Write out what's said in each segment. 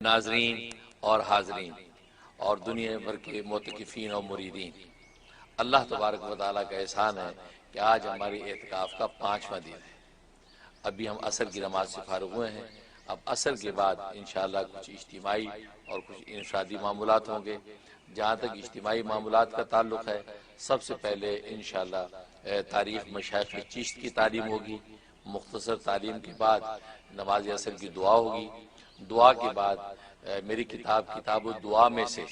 ناظرین اور حاضرین اور دنیا بھر کے معتکفین اور مریدین، اللہ تبارک و تعالیٰ کا احسان ہے کہ آج ہماری اعتکاف کا 5واں دن ہے۔ ابھی ہم عصر کی نماز سے فارغ ہوئے ہیں۔ اب عصر کے بعد انشاءاللہ کچھ اجتماعی اور کچھ انفرادی معمولات ہوں گے۔ جہاں تک اجتماعی معمولات کا تعلق ہے، سب سے پہلے انشاءاللہ تاریخ مشائخ چشت کی تعلیم ہوگی۔ مختصر تعلیم کے بعد نماز عصر کی دعا ہوگی۔ دعا کے بعد میری کتاب الدعا میں سے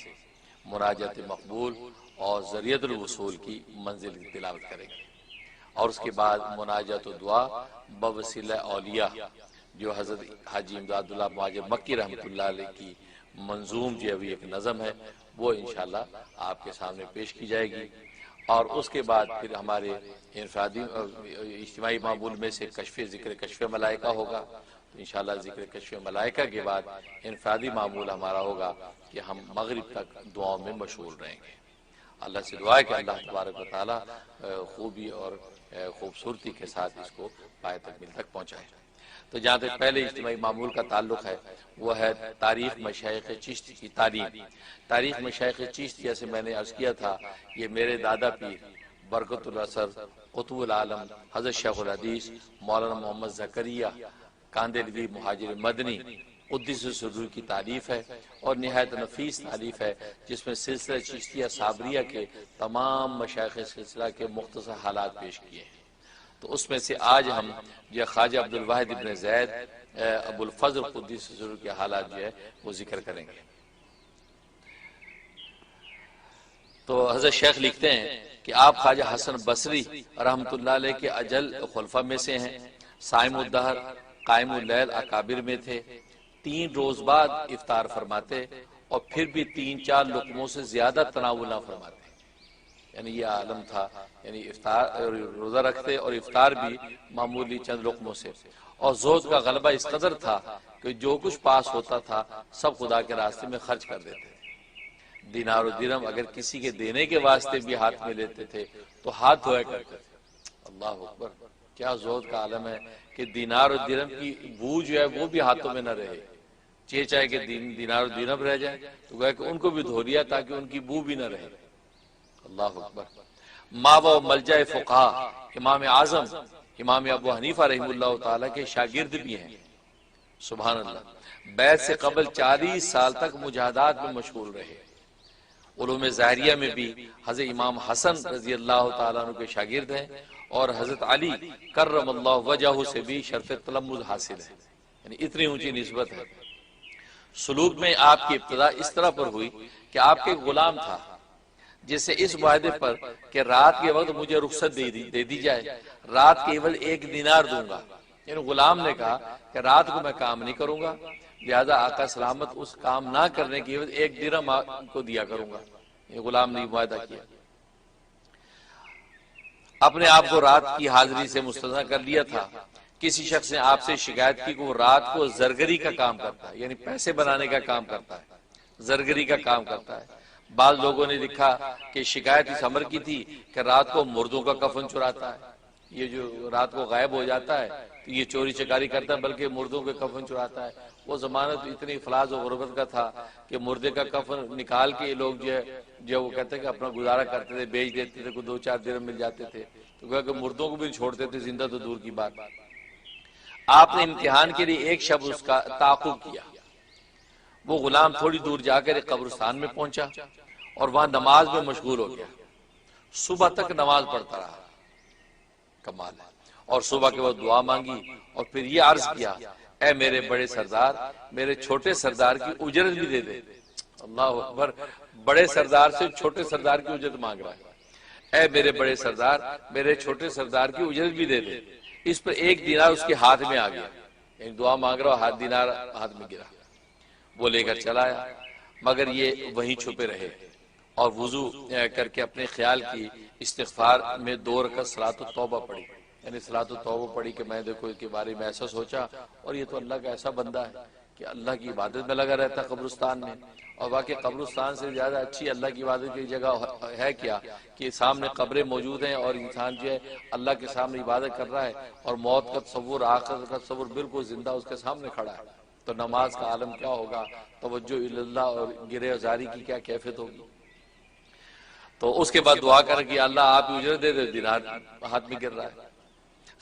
مناجات مقبول اور ذریعۃ الوصول کی منزل کی تلاوت کریں گے، اور اس کے بعد مناجات دعا بوسیلہ اولیاء جو حضرت حاجی امداد اللہ مہاجر مکی رحمۃ اللہ علیہ کی منظوم جو ابھی ایک نظم ہے، وہ انشاءاللہ آپ کے سامنے پیش کی جائے گی۔ اور اس کے بعد پھر ہمارے انفرادی اجتماعی معمول میں سے ذکر کشف ملائکہ ہوگا۔ تو انشاءاللہ ذکر کشف ملائکہ کے بعد انفرادی معمول ہمارا ہوگا کہ ہم مغرب تک دعاؤں میں مشغول رہیں گے۔ اللہ سے دعا ہے کہ اللہ تبارک و تعالی خوبی اور خوبصورتی کے ساتھ اس کو پائے تکمیل تک پہنچائے۔ تو جہاں تک پہلے اجتماعی معمول کا تعلق ہے، وہ ہے تاریخ مشائخ چشت کی تعلیم۔ تاریخ مشائخ چشت، جیسے میں نے عرض کیا تھا، یہ میرے دادا پیر برکت الاثر قطب العالم حضرت شیخ الحدیث مولانا محمد زکریا کاندھلوی مہاجر مدنی قدس سرور کی تعلیف ہے، اور نہایت نفیس تعلیف ہے، جس میں سلسلہ چشتیہ صابریہ کے تمام مشائخ سلسلہ کے مختصر حالات پیش کیے ہیں۔ تو اس میں سے آج ہم جو خواجہ عبدالواحد ابن زید ابو الفضل قدس سرور کے حالات جو ہے وہ ذکر کریں گے۔ تو حضرت شیخ لکھتے ہیں کہ آپ خواجہ حسن بصری رحمۃ اللہ علیہ کے اجل خلفاء میں سے ہیں۔ صائم الدہر قائم اللیل اکابر میں تھے۔ 3 روز بعد افطار فرماتے اور پھر بھی 3-4 لقموں سے زیادہ تناول نہ فرماتے، یعنی یہ عالم تھا، یعنی افطار روزہ رکھتے اور افطار بھی معمولی چند لقموں سے، اور زہد کا غلبہ اس قدر تھا کہ جو کچھ پاس ہوتا تھا سب خدا کے راستے میں خرچ کر دیتے تھے۔ دینار و درہم اگر کسی کے دینے کے واسطے بھی ہاتھ میں لیتے تھے تو ہاتھ دھویا کرتے تھے۔ اللہ اکبر، کیا زہد کا عالم ہے کہ دینار و درہم کی بو جو ہے وہ بھی ہاتھوں میں نہ رہے، چاہے کہ دینار و درہم رہ جائے تو گویا کہ ان کو بھی دھو لیا تاکہ ان کی بو بھی نہ رہے۔ اللہ اکبر۔ ماوا و ملجا فقہا امام اعظم امام ابو حنیفہ رحمہ اللہ تعالی کے شاگرد بھی ہیں۔ سبحان اللہ۔ بیعت سے قبل 40 سال تک مجاہدات میں مشغول رہے۔ علوم ظاہریہ میں بھی حضرت امام حسن رضی اللہ تعالیٰ عنہ کے شاگرد ہیں، اور حضرت علی کرم اللہ وجہہ سے بھی شرف تلمذ حاصل ہے، یعنی اتنی اونچی نسبت ہے۔ سلوک میں آپ کی ابتدا اس طرح پر ہوئی کہ آپ کے غلام تھا، جس سے اس معاہدے پر کہ رات کے وقت مجھے رخصت دے دی جائے، رات کے عوض 1 دینار دوں گا، یعنی غلام نے کہا کہ رات کو میں کام نہیں کروں گا، لہذا آقا سلامت اس کام نہ کرنے کی عوض 1 درہم کو دیا کروں گا۔ یہ غلام نے معاہدہ کیا، اپنے آپ کو رات کی حاضری سے مستثنی کر لیا تھا۔ کسی شخص نے آپ سے شکایت کی کہ وہ رات کو زرگری کا کام کرتا ہے، یعنی پیسے بنانے کا کام کرتا ہے، زرگری کا کام کرتا ہے۔ بعض لوگوں نے لکھا کہ شکایت اس امر کی تھی کہ رات کو مردوں کا کفن چراتا ہے، یہ جو رات کو غائب ہو جاتا ہے تو یہ چوری چکاری کرتا ہے، بلکہ مردوں کے کفن چراتا ہے۔ وہ زمانہ تو اتنی افلاس و غربت کا تھا کہ مردے کا کفن نکال کے لوگ جو وہ کہتے ہیں کہ اپنا گزارا کرتے تھے، بیچ دیتے تھے، کوئی 2-4 درہم مل جاتے تھے، تو کہ مردوں کو بھی چھوڑتے تھے، زندہ تو دور کی بات۔ آپ نے امتحان کے لیے ایک شب اس کا تعاقب کیا۔ وہ غلام تھوڑی دور جا کر ایک قبرستان میں پہنچا اور وہاں نماز میں مشغول ہو گیا۔ صبح تک نماز پڑھتا رہا، کمال ہے، اور صبح کے وقت دعا مانگی اور پھر یہ عرض کیا، اے میرے بڑے سردار، میرے چھوٹے سردار کی اجرت بھی دے دے۔ اللہ اکبر، بڑے سردار سے چھوٹے سردار کی اجرت مانگ رہا ہے۔ اے میرے بڑے سردار، میرے چھوٹے سردار کی اجرت بھی دے دے۔ اس پر 1 دینار اس کے ہاتھ میں آ گیا، یعنی دعا مانگ رہا، دینار ہاتھ میں گرا۔ وہ لے کر چلا آیا، مگر یہ وہیں چھپے رہے اور وضو کر کے اپنے خیال کی استغفار میں 2 رکعت صلاۃ التوبہ پڑھی، یعنی صلاۃ التوبہ پڑھی کہ میں دیکھو اس کے بارے میں ایسا سوچا، اور یہ تو اللہ کا ایسا بندہ ہے کہ اللہ کی عبادت میں لگا رہتا ہے قبرستان میں، اور واقعی قبرستان سے زیادہ اچھی اللہ کی عبادت کی جگہ ہے کیا کہ سامنے قبریں موجود ہیں اور انسان جو ہے اللہ کے سامنے عبادت کر رہا ہے، اور موت کا تصور، آخرت کا تصور بالکل زندہ اس کے سامنے کھڑا ہے۔ تو نماز کا عالم کیا ہوگا، توجہ اللہ اور گرہ زاری کی کیا کیفیت ہوگی۔ تو اس کے بعد دعا کر کہ اللہ آپ ہی اجرت دے دے، دینار ہاتھ میں گر رہا ہے۔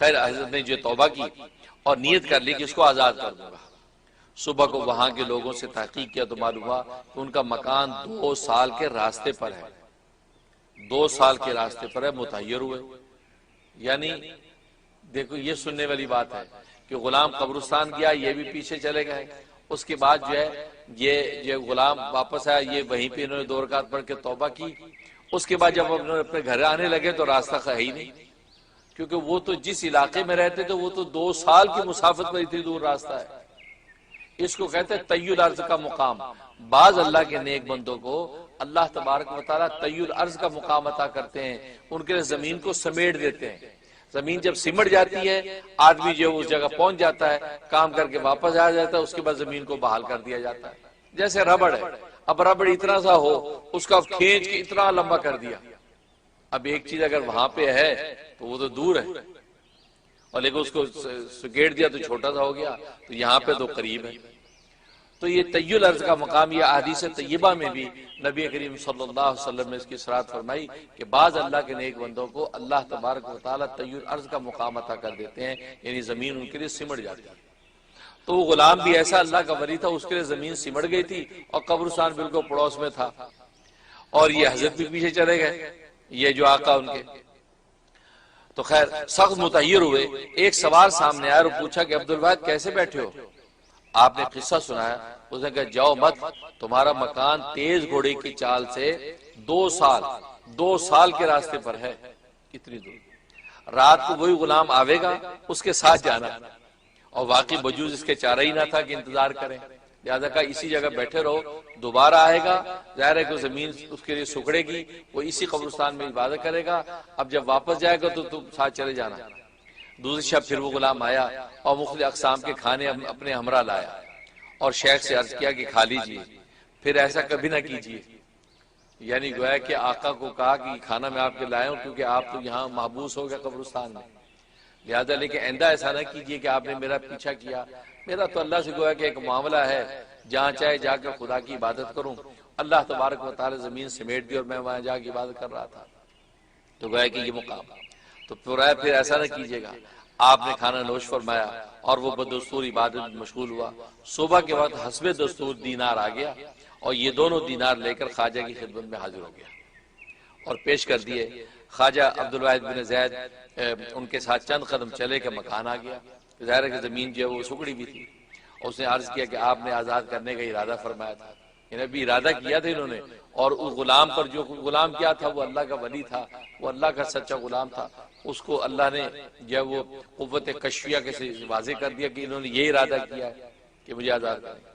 خیر حضرت نے جو توبہ کی اور نیت کر لی کہ اس کو آزاد کر دوں گا۔ صبح کو وہاں کے لوگوں سے تحقیق کیا تو معلوم ہوا کہ ان کا مکان 2 سال کے راستے پر ہے، 2 سال کے راستے پر ہے۔ متحیر ہوئے، یعنی دیکھو یہ سننے والی بات ہے کہ غلام قبرستان گیا، یہ بھی پیچھے چلے گئے، اس کے بعد جو ہے یہ غلام واپس آیا، یہ وہیں پہ انہوں نے 2 رکعت پڑھ کے توبہ کی۔ اس کے بعد جب انہوں نے اپنے گھر آنے لگے تو راستہ ہے ہی نہیں، کیونکہ وہ تو جس علاقے میں رہتے تھے وہ تو 2 سال کی مسافت پر اتنی دور راستہ ہے۔ اس کو کہتے ہیں طی الارض کا مقام۔ بعض اللہ کے نیک بندوں کو اللہ تبارک و تعالیٰ طی الارض کا مقام عطا کرتے ہیں، ان کے لیے زمین کو سمیٹ دیتے ہیں۔ زمین جب سمٹ جاتی ہے، آدمی جو اس جگہ پہنچ جاتا ہے، کام کر کے واپس آ جاتا ہے، اس کے بعد زمین کو بحال کر دیا جاتا ہے۔ جیسے ربڑ ہے، اب ربڑ اتنا سا ہو، اس کا کھینچ کے اتنا لمبا کر دیا۔ اب ایک چیز اگر وہاں پہ ہے تو وہ تو دور ہے، اور لیکن اس کو سکیڑ دیا تو چھوٹا سا ہو گیا، تو یہاں پہ تو قریب ہے۔ تو یہ طی الارض کا مقام، یہ احادیث طیبہ میں بھی نبی کریم صلی اللہ علیہ وسلم نے اس کی صراحت فرمائی کہ بعض اللہ کے نیک بندوں کو اللہ تبارک و تعالیٰ طی الارض کا مقام عطا کر دیتے ہیں، یعنی زمین ان کے لیے سمٹ جاتی ہے۔ تو وہ غلام بھی ایسا اللہ کا ولی تھا، اس کے لیے زمین سمٹ گئی تھی اور قبرستان بالکل پڑوس میں تھا، اور یہ حضرت بھی پیچھے چلے گئے، یہ جو آقا ان کے۔ تو خیر سخت متحیر ہوئے۔ ایک سوال سامنے آیا اور پوچھا کہ عبدالواحد کیسے بیٹھے ہو؟ آپ نے قصہ سنایا، اس نے کہا جاؤ مت، تمہارا مکان تیز گھوڑے کی چال سے 2 سال کے راستے پر ہے، کتنی دور۔ رات کو وہی غلام آوے گا، اس کے ساتھ جانا، اور واقعی وجود اس کے چارہ ہی نہ تھا کہ انتظار کریں، لہذا کہا اسی جگہ بیٹھے رہو، دوبارہ آئے گا، ظاہر ہے کہ زمین اس کے لیے سکڑے گی، وہ اسی قبرستان میں عبادت کرے گا، اب جب واپس جائے گا تو تم ساتھ چلے جانا۔ دوسری شب پھر وہ غلام آیا اور مختلف اقسام کے کھانے اپنے ہمراہ لایا، اور شیخ سے عرض کیا کہ کھا لیجیے، پھر ایسا کبھی نہ کیجیے۔ یعنی گویا کہ آقا کو کہا کہ کھانا میں آپ کے لائے ہوں، کیونکہ آپ تو یہاں محبوس ہو گئے قبرستان میں، لہذا لیکن آئندہ ایسا نہ کیجیے کہ آپ نے میرا پیچھا کیا، میرا تو اللہ سے گویا کہ ایک معاملہ ہے، جہاں چاہے جا کر خدا کی عبادت کروں۔ اللہ تبارک و تعالی زمین سمیٹ دی اور میں وہاں جا کے عبادت کر رہا تھا، تو گویا کہ یہ مقام، تو پھر ایسا نہ کیجیے گا۔ آپ نے کھانا نوش فرمایا اور وہ بدستور عبادت میں مشغول ہوا۔ صبح کے وقت حسب دستور دینار آ گیا، اور یہ دونوں دینار لے کر خواجہ کی خدمت میں حاضر ہو گیا اور پیش کر دیے۔ خواجہ عبدالواحد بن زید ان کے ساتھ چند قدم چلے کہ مکان آ گیا، ظاہر ہے کہ زمین جو ہے وہ سکڑی بھی تھی۔ اس نے عرض کیا کہ آپ نے آزاد کرنے کا ارادہ فرمایا تھا، یعنی ابھی ارادہ کیا تھا انہوں نے، اور اس غلام پر جو غلام کیا تھا وہ اللہ کا ولی تھا، وہ اللہ کا سچا غلام تھا، اس کو اللہ نے جو وہ قوت کشفیہ کے سے واضح کر دیا کہ انہوں نے یہ ارادہ کیا ہے کہ مجھے آزاد کریں۔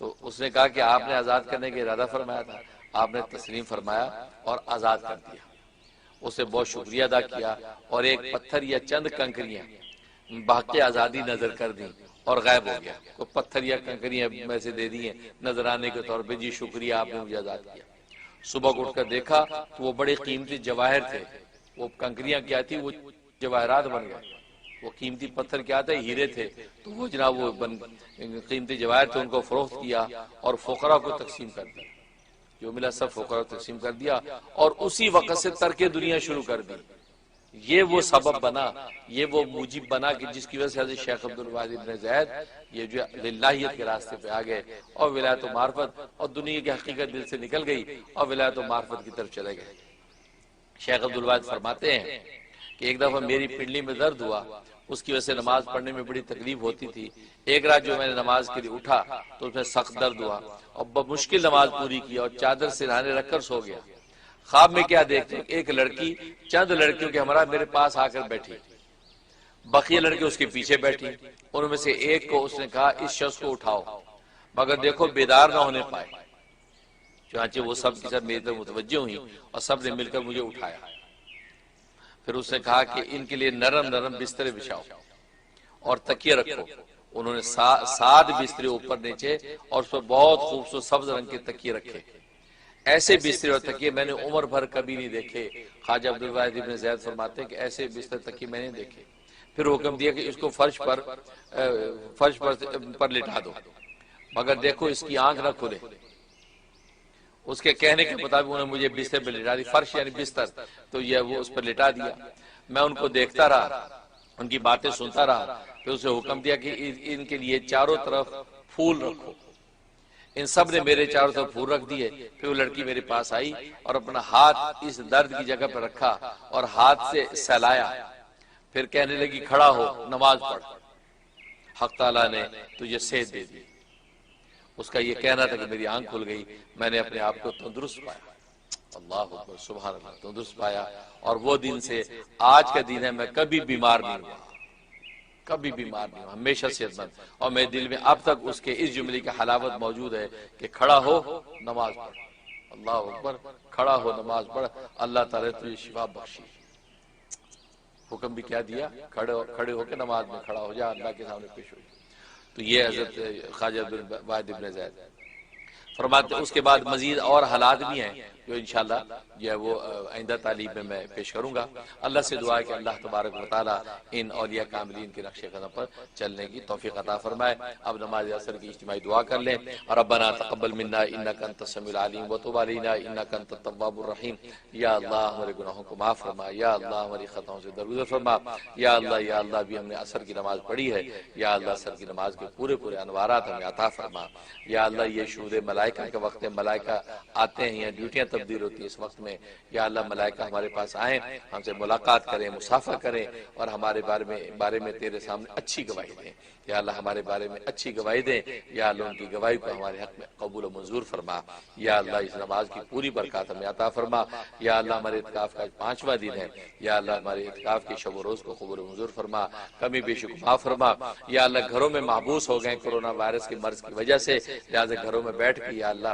تو اس نے کہا کہ آپ نے آزاد کرنے کا ارادہ فرمایا تھا، آپ نے تسلیم فرمایا اور آزاد کر دیا۔ اسے بہت شکریہ ادا کیا اور ایک پتھر یا چند کنکریاں باقی آزادی نظر کر دیں اور غائب ہو گیا۔ کوئی پتھر یا کنکریاں میں سے دے دی ہیں نظرانے کے طور پہ، جی شکریہ آپ نے مجھے آزاد کیا۔ صبح کو اٹھ کر دیکھا تو وہ بڑے قیمتی جواہر تھے، وہ کنکریاں کیا تھی، وہ جواہرات بن گئے، وہ قیمتی پتھر کیا تھے، ہیرے تھے، تو وہ جناب وہ قیمتی جواہر تھے، ان کو فروخت کیا اور فقراء کو تقسیم کر دیا، جو ملا سب فقراء کو تقسیم کر دیا، اور اسی وقت سے ترک دنیا شروع کر دی۔ یہ وہ سبب بنا، یہ وہ موجب بنا کہ جس کی وجہ سے حضرت شیخ عبدالواحد بن زید یہ جو للہیت کے راستے پہ آ گئے اور ولایت و معرفت اور دنیا کی حقیقت دل سے نکل گئی اور ولایت و معرفت کی طرف چلے گئے۔ شیخ عبدالواحد فرماتے ہیں کہ ایک دفعہ میری پنڈلی میں درد ہوا، اس کی وجہ سے نماز پڑھنے میں بڑی تکلیف ہوتی تھی۔ ایک رات جو میں نے نماز کے لیے اٹھا تو اس میں سخت درد ہوا اور بمشکل نماز پوری کی اور چادر سرہانے رکھ کر سو گیا۔ خواب میں کیا دیکھتے ہیں، ایک لڑکی چند لڑکیوں کے ہمراہ میرے پاس آ کر بیٹھی، بقیہ لڑکی اس کے پیچھے بیٹھی، ان میں سے ایک کو اس نے کہا اس شخص کو اٹھاؤ، مگر دیکھو بیدار نہ ہونے پائے۔ چنانچہ وہ سب کی سب میری طرف متوجہ ہوئی اور سب نے مل کر مجھے اٹھایا۔ پھر اس نے کہا کہ ان کے لیے نرم نرم بسترے بچھاؤ اور تکیے رکھو۔ انہوں نے 7 بسترے اوپر نیچے اور اس پر بہت خوبصورت سبز رنگ کے تکیے رکھے۔ ایسے بستر اور تکیے میں نے عمر بھر کبھی نہیں دیکھے۔ خواجہ عبدالواحد بن زید فرماتے ہیں کہ ایسے بستر تکیے میں نے دیکھے۔ پھر حکم دیا کہ اس کو فرش پر لٹا دو، مگر دیکھو اس کی آنکھ نہ کھلے۔ اس کے کہنے کے مطابق انہوں نے مجھے بستر پہ لٹا دی، فرش یعنی بستر، تو یہ وہ اس پر لٹا دیا۔ میں ان کو دیکھتا رہا، ان کی باتیں سنتا رہا، پھر اسے حکم دیا کہ ان کے لیے چاروں طرف پھول رکھو۔ ان سب نے میرے چاروں طرف پھول رکھ دیے۔ پھر وہ لڑکی میرے پاس آئی اور اپنا ہاتھ اس درد کی جگہ پر رکھا اور ہاتھ سے سہلایا، پھر کہنے لگی کھڑا ہو، نماز پڑھ، حق تعالیٰ نے تجھے صحت دے دی۔ اس کا یہ کہنا تھا کہ میری آنکھ کھل گئی، میں نے اپنے آپ کو تندرست پایا۔ اللہ اکبر، سبحان اللہ، تندرست پایا، اور وہ دن سے آج کا دن ہے میں کبھی بیمار نہیں ہوا، کبھی بیمار نہیں ہوا، ہمیشہ صحت مند، اور میرے دل میں اب تک اس کے اس جملے کی حلاوت موجود ہے کہ کھڑا ہو، نماز پڑھ۔ اللہ اکبر، کھڑا ہو، نماز پڑھ، اللہ تعالیٰ تجھے شفا بخشی۔ حکم بھی کیا دیا؟ کھڑے ہو کے نماز میں کھڑا ہو جا، اللہ کے سامنے پیش ہو جا۔ تو یہ حضرت خواجہ عبدالواحد ابن زید فرماتے۔ اس کے بعد مزید اور حالات بھی ہیں جو انشاءاللہ جو ہے وہ آئندہ تعلیم میں پیش کروں گا۔ اللہ سے دعا ہے کہ اللہ تبارک و تعالیٰ ان اولیاء کاملین کے نقش قدم پر چلنے کی توفیق عطا فرمائے۔ اب نماز عصر کی اجتماعی دعا کر لیں۔ ربنا تقبل منا انک انت السمیع العلیم وتب علینا انک انت التواب الرحیم۔ یا اللہ ہمارے گناہوں کو معاف فرما، یا اللہ ہماری خطاؤں سے درگزر فرما، یا اللہ بھی ہم نے عصر کی نماز پڑھی ہے، یا اللہ عصر کی نماز کے پورے انوارات ہمیں عطا فرما۔ یا اللہ یہ شہود ملائکہ کا وقت ہے، ملائکہ آتے ہیں، یا ڈیوٹیاں تبدیل ہوتی ہیں اس وقت میں، یا اللہ ملائکہ ہمارے پاس آئیں، ہم سے ملاقات کریں، مصافحہ کریں، اور ہمارے بارے میں تیرے سامنے اچھی گواہی دیں۔ یا اللہ ہمارے بارے میں اچھی گواہی دیں، یا اللہ ان کی گواہی کو ہمارے حق میں قبول و منظور فرما۔ یا اللہ اس نماز کی پوری برکات ہمیں عطا فرما۔ یا اللہ ہمارے اعتکاف کا 5واں دن ہے، یا اللہ ہمارے اعتکاف کے شب و روز کو قبول و منظور فرما، کمی بیشی کو معاف فرما۔ یا اللہ گھروں میں محبوس ہو گئے کورونا وائرس کے مرض کی وجہ سے، لہٰذا گھروں میں بیٹھ کے یا اللہ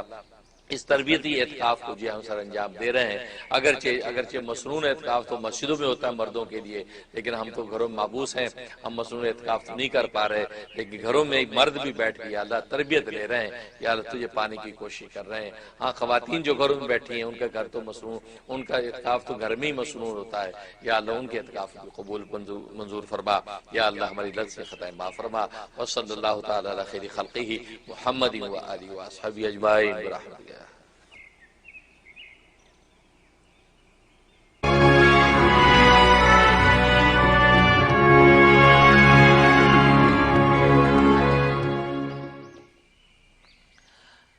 اس تربیتی اعتکاف کو جو ہم سر انجام دے رہے ہیں، اگرچہ مسنون اعتکاف تو مسجدوں میں ہوتا ہے مردوں کے لیے، لیکن ہم تو گھروں میں محبوس ہیں، ہم مسنون اعتکاف تو نہیں کر پا رہے، لیکن گھروں میں مرد بھی بیٹھ کے یا اللہ تربیت لے رہے ہیں، یا اللہ تجھے پانے کی کوشش کر رہے ہیں۔ ہاں خواتین جو گھروں میں بیٹھی ہیں ان کا گھر تو مسنون، ان کا اعتکاف تو گھر میں ہی مسنون ہوتا ہے، یا اللہ ان کے اعتکاف کو قبول منظور فرما۔ یا اللہ ہماری لت سے خطائیں معاف فرما۔ وصلی اللہ تعالی علی خیر خلقہ محمد و آلہ و اصحابہ اجمعین برحمتک۔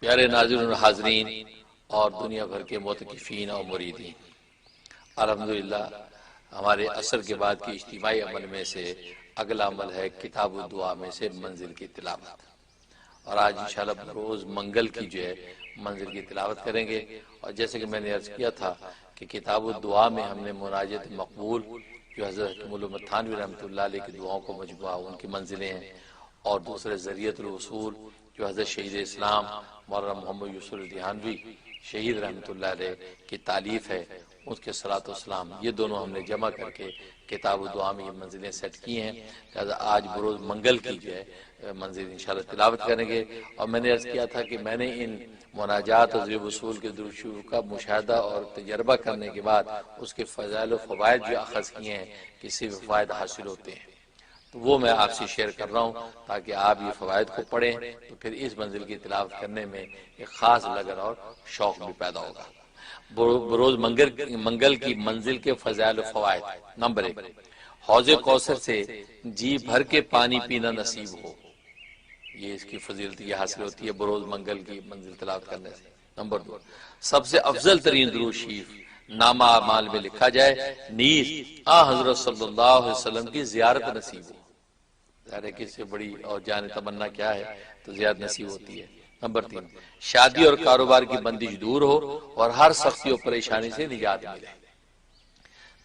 پیارے ناظرین و حاضرین اور دنیا بھر کے معتکفین اور مریدین، الحمدللہ ہمارے عصر کے بعد کی اجتماعی عمل میں سے اگلا عمل ہے کتاب الدعا میں سے منزل کی تلاوت، اور آج انشاءاللہ بروز منگل کی جو ہے منزل کی تلاوت کریں گے۔ اور جیسے کہ میں نے عرض کیا تھا کہ کتاب الدعا میں ہم نے مناجات مقبول جو حضرت حکیم علوم تھانوی رحمۃ اللہ علیہ کی دعاؤں کو مجموعہ ان کی منزلیں ہیں، اور دوسرے ذریعۃ الوصول جو حضرت شہید اسلام مولانا محمد یوسف الدھیانوی شہید رحمۃ اللہ علیہ کی تالیف ہے، اس کے صلاۃ والسلام، یہ دونوں ہم نے جمع کر کے کتاب الدعا میں یہ منزلیں سیٹ کی ہیں، لہذا آج بروز منگل کی جو ہے منزل انشاءاللہ تلاوت کریں گے۔ اور میں نے عرض کیا تھا کہ میں نے ان مناجات اور ذکر وصول کے درود شریف کا مشاہدہ اور تجربہ کرنے کے بعد اس کے فضائل و فوائد جو اخذ کیے ہیں، کسی بھی فوائد حاصل ہوتے ہیں، تو وہ میں آپ سے شیئر کر رہا ہوں تاکہ آپ یہ فوائد کو پڑھیں، تو پھر اس منزل کی تلاوت کرنے میں ایک خاص لگن اور شوق بھی پیدا ہوگا۔ بروز منگل کی منزل کے فضائل و فوائد۔ نمبر 1، حوض کوثر سے جی بھر کے پانی پینا نصیب ہو، یہ اس کی فضیلت یہ حاصل ہوتی ہے بروز منگل کی منزل تلاوت کرنے سے۔ نمبر 2، سب سے افضل ترین درود شریف نامہ اعمال میں لکھا جائے، نیز حضرت صلی اللہ علیہ وسلم کی زیارت نصیب ہو۔ ظاہر ہے کہ اس سے بڑی اور جان تمنا کیا ہے، تو زیارت نصیب ہوتی ہے۔ نمبر 3، شادی اور کاروبار کی بندش دور ہو اور ہر سختی اور پریشانی سے نجات ملے۔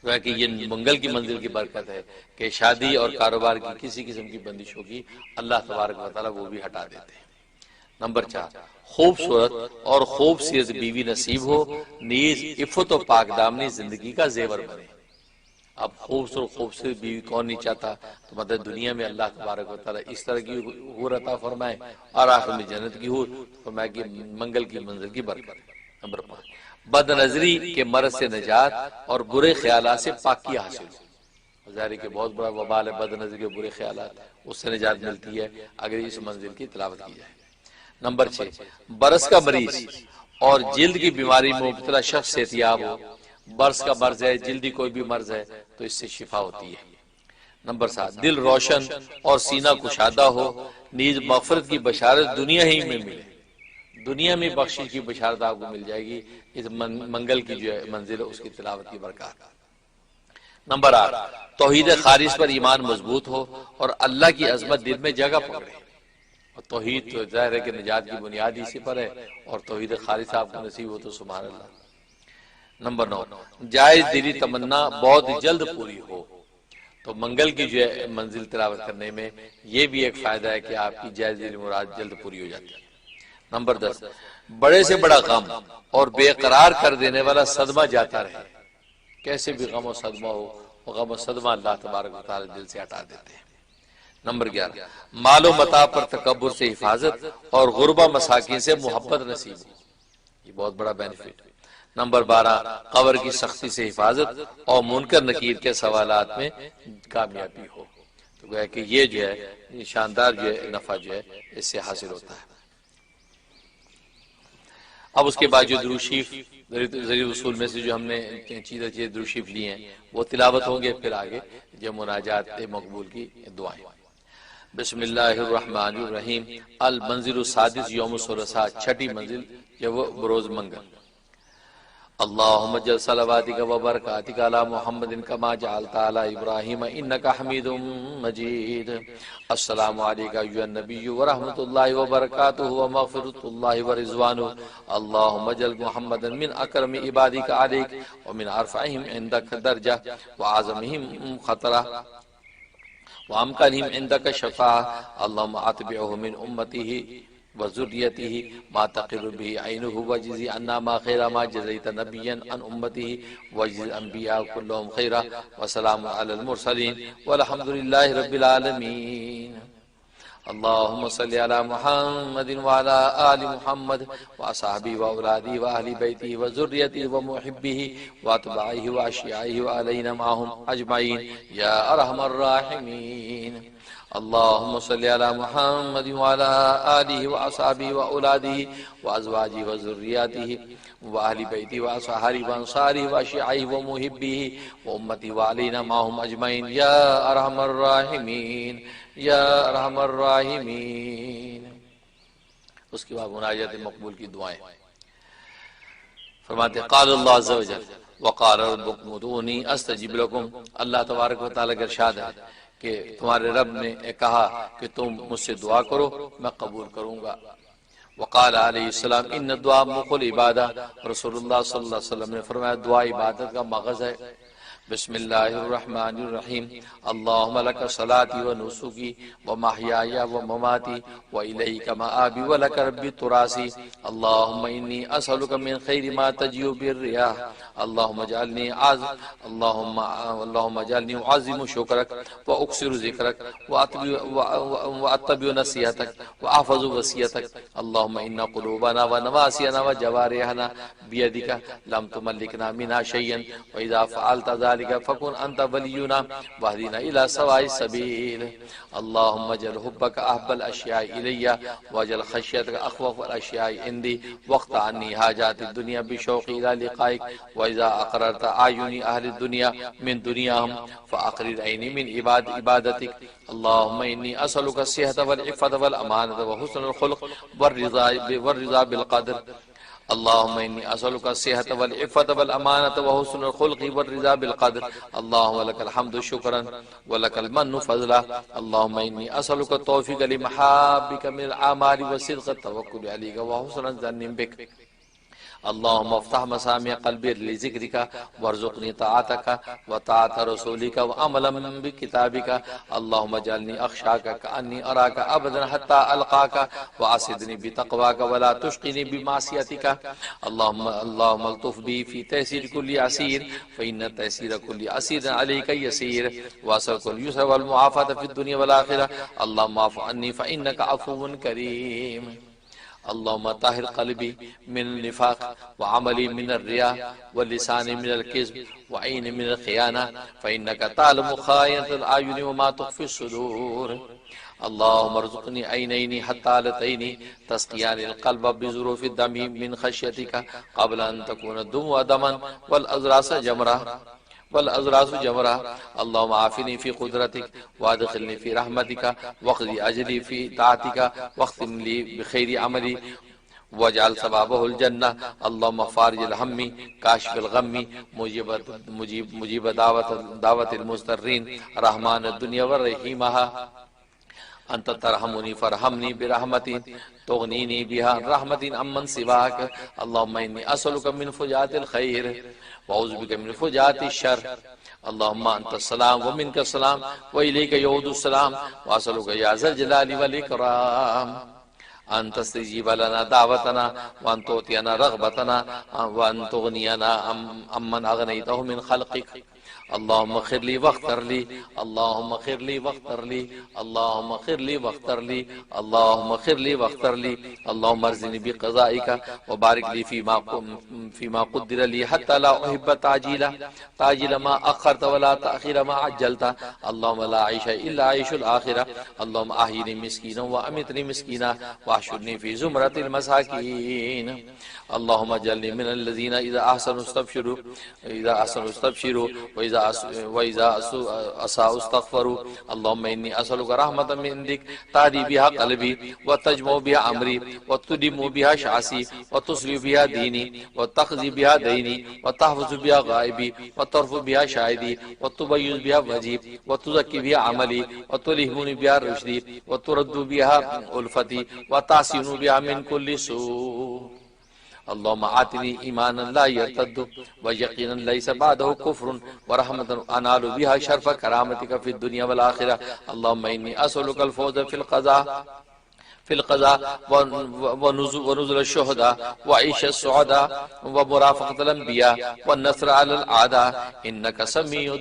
کہ یہ منگل کی منزل کی برکت ہے کہ شادی اور کاروبار کی کسی قسم کی بندش ہوگی اللہ تبارک و تعالیٰ وہ بھی ہٹا دیتے ہیں۔ نمبر 4، خوبصورت اور خوبصورت بیوی نصیب ہو، نیز عفت و پاک دامنی زندگی کا زیور بنے۔ اب خوبصورت بیوی کون نہیں چاہتا، تو مطلب دنیا میں اللہ تبارک و تعالیٰ اس طرح کی حور عطا فرمائے، اور آخر میں جنت کی حور، فرمائے کہ منگل کی منزل کی برکت۔ نمبر 5، بد نظری کے مرض سے نجات اور برے خیالات سے پاکی حاصل ہو۔ ظاہر کہ بہت بڑا وبال ہے بد نظری کے برے خیالات، اس سے نجات ملتی ہے اگر اس منزل کی تلاوت کی جائے۔ نمبر 6، برس کا مریض اور جلد کی بیماری میں مبتلا شخص صحتیاب ہو، برس کا مرض ہے، جلدی کوئی بھی مرض ہے تو اس سے شفا ہوتی ہے۔ نمبر 7، دل روشن اور سینہ کشادہ ہو، نیز مغفرت کی بشارت دنیا ہی میں ملے، دنیا میں بخشش کی بشارت آپ کو مل جائے گی اس منگل کی جو ہے منزل اس کی تلاوت کی برکات۔ نمبر 8، توحید خالص پر ایمان مضبوط ہو اور اللہ کی عظمت دل میں جگہ پکڑے، اور توحید تو ظاہر ہے کہ نجات کی بنیاد اسی پر ہے، اور توحید خالص آپ کو نصیب ہو تو سبحان اللہ۔ نمبر 9، جائز دلی تمنا بہت جلد پوری ہو، تو منگل کی جو ہے منزل تلاوت کرنے میں یہ بھی ایک فائدہ ہے کہ آپ کی جائز دلی مراد جلد پوری ہو جاتی ہے۔ نمبر 10، بڑے سے بڑا غم اور بے قرار کر دینے والا صدمہ جاتا رہے، کیسے بھی غم و صدمہ ہو، وہ غم و صدمہ اللہ تبارک و تعالی دل سے ہٹا دیتے ہیں۔ نمبر 11، مال و متاع پر تکبر سے حفاظت اور غربہ مساکین سے محبت نصیب ہو، یہ بہت بڑا بینیفٹ۔ نمبر 12، قبر کی سختی سے حفاظت اور منکر نکیر کے سوالات میں کامیابی ہو، تو گویا کہ یہ جو ہے شاندار جو ہے نفع جو ہے اس سے حاصل ہوتا ہے۔ اب اس کے بعد جو درود شریف ذریعہ اصول میں سے جو ہم نے چیزیں درود شریف لی ہیں وہ تلاوت ہوں گے، پھر آگے جو مناجات مقبول کی دعائیں۔ بسم اللہ الرحمن الرحیم۔ المنزل السادس یوم الثلاثاء، چھٹی منزل جو وہ بروز منگل۔ اللہم اجعل صلواتک و برکاتک علی محمد کما جعلت علی ابراہیم انک حمید مجید۔ السلام علیکہ ایھا النبی ورحمۃ اللہ وبرکاتہ ومغفرۃ اللہ ورضوانہ۔ اللہم اجعل محمد من اکرم عبادک علیک ومن ارفعہم عندک درجہ واعظمہم خطرہ وامکانہم عندک شفاعہ۔ اللہم اتبعہ من امتہ وذریتہ ما تقر به عینہ وجزی عنا ما خیر ما جزیت نبیا عن امتہ وجزی الانبیاء كلهم خیرا وسلام علی المرسلین والحمد للہ رب العالمین۔ اللہم صلی علی محمد وعلی آل محمد واصحابہ واولادہ واہل بیتہ وذریتہ ومحبہ واتباعہ واشیاعہ وعلینا معهم اجمعین یا ارحم الراحمین۔ اللہم صلی علی محمد وعلی آلہ واصحابہ واولادہ وازواجہ وذریاتہ واہل بیتہ واصحابہ وانصارہ واشیاعہ ومحبہ وامتہ وعلینا معهم اجمعین یا ارحم الراحمین یا ارحم الراحمین۔ اس کے بعد مناجات مقبول کی دعائیں۔ فرماتے قال اللہ عز و جل وقال ربکم ادعونی استجب لکم۔ اللہ تبارک و تعالیٰ کا ارشاد ہے کہ تمہارے رب نے کہا کہ تم مجھ سے دعا کرو میں قبول کروں گا۔ وقال علیہ السلام ان الدعاء مخ العبادہ، رسول اللہ صلی اللہ علیہ وسلم نے فرمایا دعا عبادت کا مغز ہے۔ بسم اللہ الرحمن الرحیم۔ اللہم لک صلاتی و نسکی و محیای و مماتی و الیک مآبی و لک ربی تراسی۔ اللہم انی اسألک من خیر ما تجیء بالریاح۔ اللہم اجعلنی اعظم شکرک و اکثر ذکرک و اتبع نصیحتک و احفظ وصیتک۔ اللہم ان قلوبنا و نواسینا و جوارحنا بیدک لم تملکنا منها شیئا و اذا فعلت ذلك فكن انت ولينا واهدنا الى سواء السبيل۔ اللهم اجعل حبك احب الاشياء الي واجعل خشيتك اخوف الاشياء عندي واقض عني حاجات الدنيا بشوقي الى لقائك واذا اقررت اعين اهل الدنيا من دنياهم فاقرر عيني من عبادتك۔ اللهم اني اسالك الصحة والعفة والامانة وحسن الخلق والرضا بالقدر۔ اللهم انی اسألک الصحة والعفة والامانة وحسن الخلق والرضا بالقدر۔ اللهم لك الحمد شکرا ولك المن فضلا۔ اللهم انی اسألک التوفیق لمحابك من الاعمال وصدق التوکل علیک وحسن الظن بک۔ اللهم افتح مسامع قلبي لذكرك وارزقني طاعتك وطاعة رسولك وعملا بكتابك۔ اللهم اجعلني أخشاك كأني أراك أبدا حتى ألقاك وأسعدني بتقواك ولا تشقني بمعصيتك۔ اللهم الطف بي في تيسير كل عسير فإن تيسير كل عسير عليك يسير وأسألك اليسر والمعافاة في الدنيا والآخرة۔ اللهم اعف عني فإنك عفو كريم۔ اللهم طهر قلبي من النفاق وعملي من الرياء ولساني من الكذب وعيني من الخيانة فإنك تعلم خائنة الأعين وما تخفي الصدور اللهم ارزقني عينين حتالتين تسقيان القلب بظروف الدم من خشيتك قبل أن تكون الدم دما والأزراس جمرة اللهم عافني في قدرتك وادخلني في رحمتك واقضي أجلي في طاعتك واختم لي بخير عملي واجعل سبابه الجنة اللهم فارج الهم كاشف الغم مجيب دعوة المضطرين رحمن الدنيا ورحيمها أنت ترحمني فارحمني برحمة تغنيني بها عن رحمة عمن سواك اللهم إني أسألك من فجاءة الخير وأعوذ بك من فجاءة الشر اللهم أنت السلام ومنك السلام وإليك يعود السلام وأسألك يا ذا الجلال والإكرام أن تستجيب لنا دعوتنا وأن تعطينا رغبتنا وأن تغنينا عمن أغنيته من خلقك اللهم اغفر لي واغفر لي اللهم اغفر لي واغفر لي اللهم اغفر لي واغفر لي اللهم اغفر لي واغفر لي اللهم ارزقني بقضائك وبارك لي فيما قدر لي حتى لا أحب تعجيل ما أخرت ولا تأخير ما عجلت اللهم لا عيش إلا عيش الآخرة اللهم أحيني مسكينا وأمتني مسكينا واحشرني في زمرة المساكين اللهم اجعلني من الذين إذا أحسنوا استبشروا وإذا أساءوا استغفروا اللهم إني أسألك رحمة من عندك تهدي بها قلبي وتجمع بها أمري وتدم بها شعثي وتصلي بها ديني وتقضي بها ديني وتحفظ بها غائبي وترفع بها شاهدي وتبيض بها وجهي وتزكي بها عملي وتلهمني بها رشدي وترد بها ألفتي وتحسن بها من كل سوء اللهم آتني إيمانا لا يرتد ويقينا ليس بعده كفر ورحمة أنال بها شرف كرامتك في الدنيا والآخرة اللهم إني أسألك الفوز في القضاء ونزل الشهداء وعيش السعداء ومرافقة الأنبياء والنصر على الأعداء إنك سميع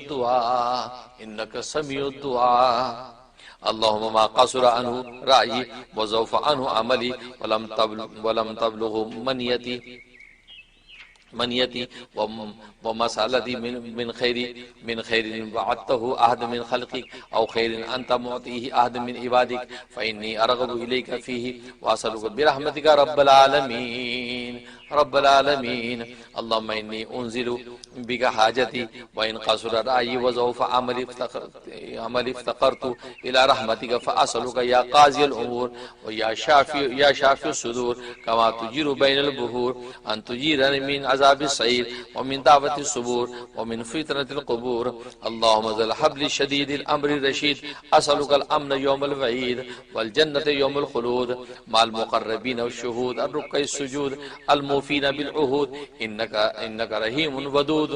الدعاء اللهم ما قصر عنه رأيي وزوف عنه عملي ولم تبلغ منيتي ومسألتي من خير وعدته أحد من خلقك أو خير أنت معطيه أحد من عبادك فإني أرغب إليك فيه وأسألك برحمتك رب العالمين اللهم إني أنزل بك حاجتي وإن قصر رأيي وزوف عملي افتقرت إلى رحمتك فأسألك يا قاضي الأمور ويا شافي الصدور كما تجير بين البحور أن تجيرني من عذاب السعير ومن دعوة الصبور ومن فتنة القبور اللهم ذا الحبل الشديد الأمر الرشيد أسألك الأمن يوم الوعيد والجنة يوم الخلود مع المقربين والشهود الركع السجود الموفين بالعهود إنك رحيم ودود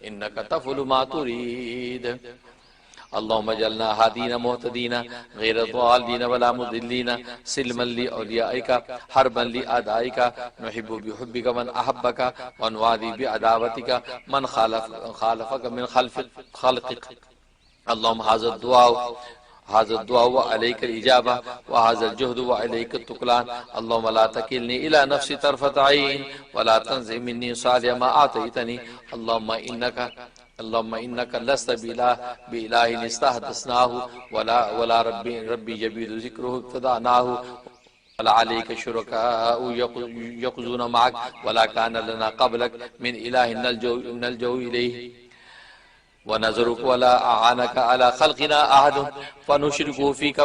إنك تفعل ما تريد اللهم اجعلنا هادين مهتدين غير ضالين ولا مضلين سلما لأوليائك حربا لأعدائك نحب بحبك من أحبك ونوادي بعداوتك من خالفك من خلقك اللهم هذا الدعاء وعليك الإجابة وهذا الجهد وعليك التكلان اللهم لا تكلني إلى نفسي طرفة عين ولا تنزع مني صالح ما أعطيتني اللهم إنك لست بإله استحدثناه ولا ربي جبيد ذكره ابتدعناه ولا عليك شركاء يقضون معك ولا كان لنا قبلك من إله نلجو إليه ونظرك ولا أعانك على خلقنا أحد فنشرك فيك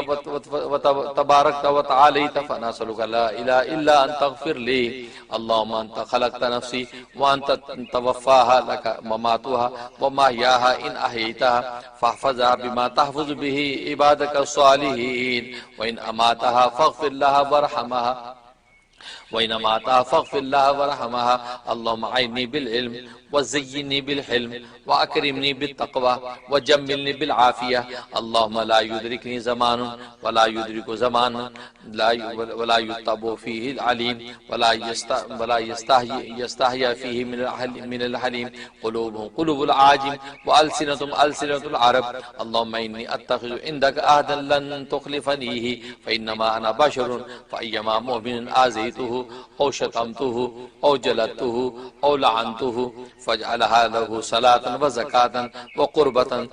وتباركت وتعاليت فنسألك لا إله إلا أن تغفر لي اللهم أنت خلقت نفسي وأنت توفاها لك مماتها ومحياها إن أحييتها فاحفظها بما تحفظ به عبادك الصالحين وإن أماتها فاغفر لها وارحمها وإنما أتاها فاغفر الله وارحمها اللهم أعني بالعلم وزينني بالحلم وأكرمني بالتقوى وجملني بالعافية اللهم لا يدركني زمان ولا يدرك زمان ولا يطب فيه العليم ولا يستحيا فيه من الحليم قلوبهم قلوب العاجم وألسنتهم ألسنة العرب اللهم إني أتخذ عندك عهدا لن تخلفنيه فإنما أنا بشر فأيما مؤمن آذيته أو شتمته أو جلدته أو لعنته فاجعلها له صلاة وزكاة وقربة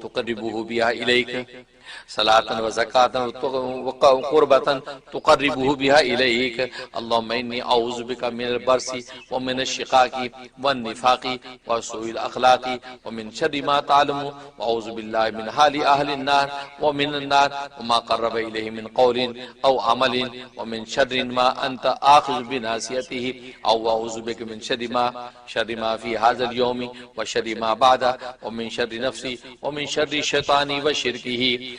تقربه بها إليك صلاة وزكاة وقربة تقربه بها إليك اللهم إني أعوذ بك من البرس ومن الشقاق والنفاق وسوء الأخلاق ومن شر ما تعلم وأعوذ بالله من حال أهل النار ومن النار وما قرب إليه من قول أو عمل ومن شر ما أنت آخذ بناصيته أو أعوذ بك من شر ما في هذا اليوم وشر ما بعده ومن شر نفسي ومن شر الشيطان وشركه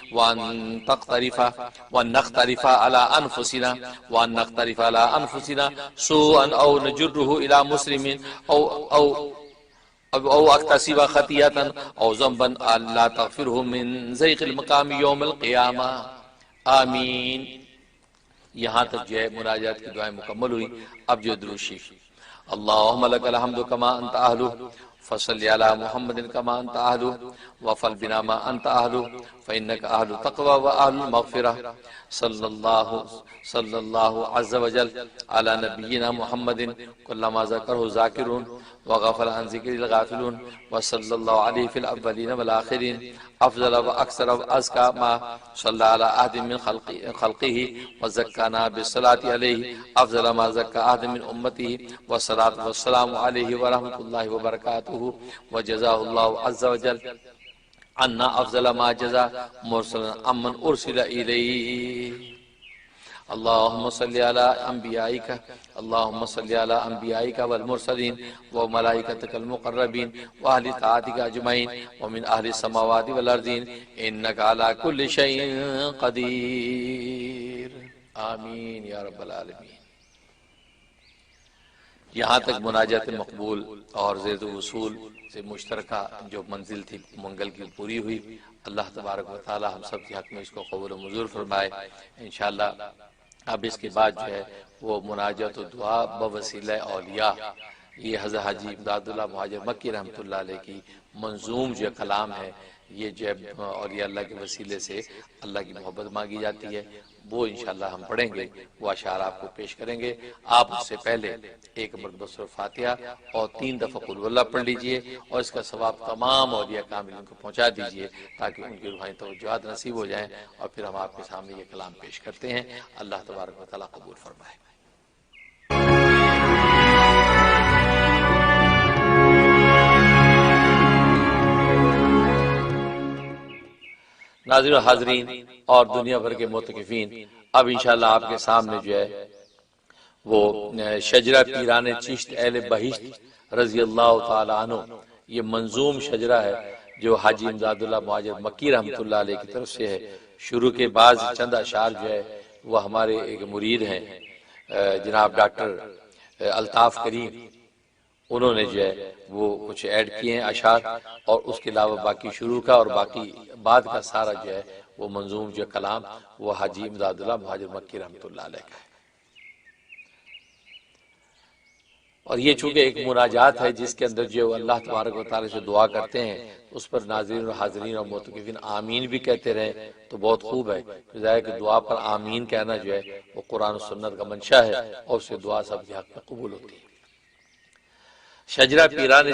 وأن نقترف على أنفسنا سوءا أو نجره إلى مسلم أو أكتسب خطيئة أو ذنبا لا تغفره من زيغ المقام يوم القيامة آمین. یہاں تک جو ہے مناجات کی دعائیں مکمل ہوئی. اب جو درود شریف اللہم لک الحمد کما انت اہلہ فصلی علی محمد کما انت اہلہ وفعل بنا ما انت اہلہ فانک اہل التقوی واہل المغفرہ صلی اللہ عز وجل علی نبینا محمد کلما ذکرہ ذاکرون وغفل عن ذکر الغافلون وصلی اللہ علیہ فی الاولین والآخرین افضل واکثر وازکى ما صلی علی احد من خلقه وزکانا بالصلاة علیہ افضل ما زکى احد من امته والصلاة والسلام علیہ ورحمۃ اللہ وبرکاتہ وجزاہ اللہ عز وجل عنا افضل ما جزا مرسلا امن ارسل الیہ. اللهم صل على انبيائك اللهم صل على انبيائك والمرسلين وملائكتك المقربين واهل طاعتك اجمعين ومن اهل السماوات والارضين انك على كل شيء قدير آمین یا رب العالمین. یہاں تک مناجات مقبول اور زید وصول سے مشترکہ جو منزل تھی منگل کی پوری ہوئی. اللہ تبارک و تعالی ہم سب کے حق میں اس کو قبول و منظور فرمائے. انشاءاللہ اب اس کے بعد جو ہے وہ مناجات و دعا بوسیلہ اولیاء، یہ حضرت حاجی امداد اللہ مہاجر مکی رحمۃ اللہ علیہ کی منظوم جو کلام ہے، یہ جو اولیاء اللہ کے وسیلے سے اللہ کی محبت مانگی جاتی ہے، وہ انشاءاللہ ہم پڑھیں گے. وہ اشعار آپ کو پیش کریں گے. آپ اس سے پہلے ایک مرتبہ سورۃ فاتحہ اور 3 دفعہ قل هو اللہ پڑھ لیجئے اور اس کا ثواب تمام اولیاء کاملین کو پہنچا دیجئے تاکہ ان کی روحانی توجہات نصیب ہو جائیں. اور پھر ہم آپ کے سامنے یہ کلام پیش کرتے ہیں. اللہ تبارک و تعالیٰ قبول فرمائے. ناظرین و حاضرین اور دنیا بھر کے معتکفین، اب انشاءاللہ آپ کے سامنے جو ہے وہ شجرہ پیران چشت اہل بہشت رضی اللہ تعالی عنہ، یہ منظوم شجرہ ہے جو حاجی امداد اللہ مہاجر مکی رحمۃ اللہ علیہ کی طرف سے ہے. شروع کے بعض چند اشعار جو ہے وہ ہمارے ایک مرید ہیں جناب ڈاکٹر الطاف کریم، انہوں نے جو ہے وہ کچھ ایڈ کیے ہیں اشعار، اور اس کے علاوہ باقی شروع کا اور باقی بعد کا سارا جو ہے وہ منظوم جو کلام وہ حاجی امداد اللہ مہاجر مکی رحمۃ اللہ علیہ کا ہے. اور یہ چونکہ ایک مناجات ہے جس کے اندر جو اللہ تبارک و تعالی سے دعا کرتے ہیں، اس پر ناظرین و حاضرین اور معتکفین آمین بھی کہتے رہیں تو بہت خوب ہے. ظاہر کہ دعا پر آمین کہنا جو ہے وہ قرآن و سنت کا منشا ہے اور اس سے دعا سب کے حق میں قبول ہوتی ہے. شجرہ پیران